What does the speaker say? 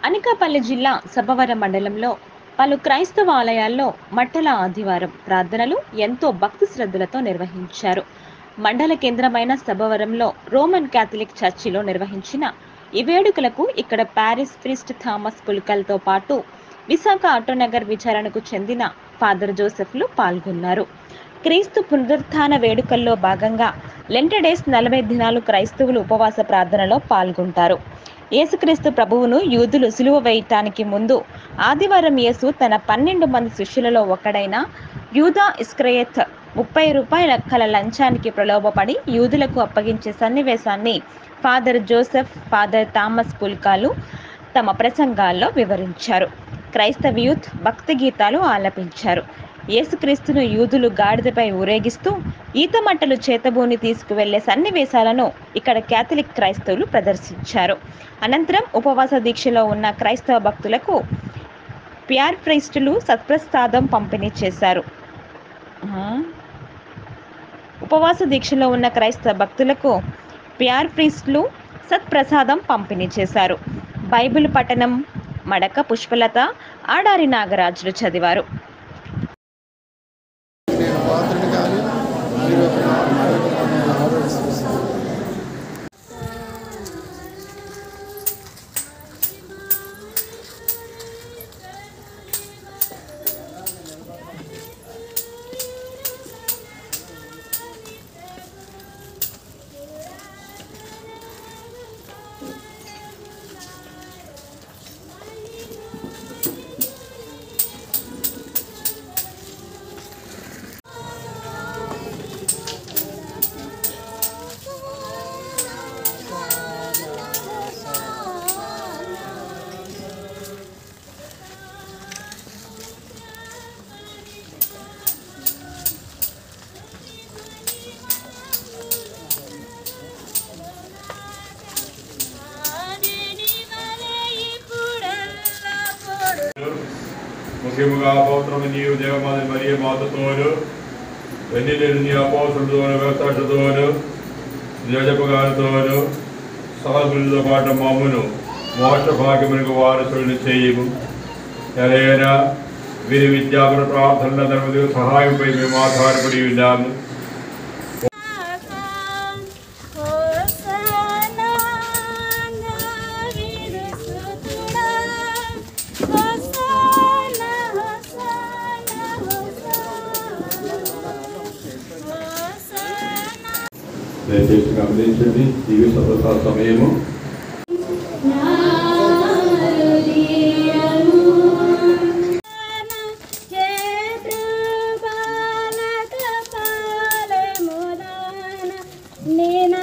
అనకాపల్లి జిల్లా సబ్బవరం మండలంలో పలు క్రైస్తవ ఆలయాల్లో మట్టల ఆదివారం ప్రార్థనలు ఎంతో భక్తి శ్రద్ధలతో నిర్వహించారు. మండల కేంద్రమైన సబ్బవరంలో రోమన్ క్యాథలిక్ చర్చిలో నిర్వహించిన ఈ వేడుకలకు ఇక్కడ పారిస్ ప్రీస్ట్ థామస్ పుల్కల్తో పాటు విశాఖ ఆటోనగర్ విచారణకు చెందిన ఫాదర్ జోసెఫ్లు పాల్గొన్నారు. క్రీస్తు పునరుత్థాన వేడుకల్లో భాగంగా లెంట్ డేస్ 40 దినాలు క్రైస్తవులు ఉపవాస ప్రార్థనలో పాల్గొంటారు. యేసుక్రీస్తు ప్రభువును యూదులు సిలువ వేయటానికి ముందు ఆదివారం యేసు తన 12 మంది శిష్యులలో ఒకడైన యూదా ఇస్కరియోత్ 30 రూపాయల కల లంచానికి ప్రలోభపడి యూదులకు అప్పగించే సన్నివేశాన్ని ఫాదర్ జోసెఫ్, ఫాదర్ థామస్ పుల్కాలు తమ ప్రసంగాల్లో వివరించారు. క్రైస్తవ యూత్ భక్తి గీతాలు ఆలపించారు. యేసుక్రీస్తును యూదులు గాడిదపై ఊరేగిస్తూ ఈతమట్టలు చేతబూని తీసుకువెళ్లే సన్నివేశాలను ఇక్కడ క్యాథలిక్ క్రైస్తవులు ప్రదర్శించారు. అనంతరం ఉపవాస దీక్షలో ఉన్న క్రైస్తవ భక్తులకు ప్యార్ ప్రీస్టులు సత్ప్రసాదం పంపిణీ చేశారు. ఉపవాస దీక్షలో ఉన్న క్రైస్తవ భక్తులకు ప్యార్ ప్రీస్టులు సత్ప్రసాదం పంపిణీ చేశారు. బైబిల్ పఠనం మడక పుష్పలత, ఆడారి నాగరాజులు చదివారు. ముఖ్యముగా పౌత్రము నీవు దేవమాత మరియ మాతతోను వెన్నెలేని నీ అపోసరులతోను వ్యవస్థతోను నిజపగారితోను సహోదరులతో పాటు మమ్మును మోక్ష భాగ్యమునకు వారసులను చేయము. ఎలైనా వీరి విద్యాపర ప్రార్థనల ధర్మదేవ సహాయంపై మేము ఆధారపడి ఉన్నాము. దయచేసి గమనించండి, దివ్య సప్రసాద సమయము. నేను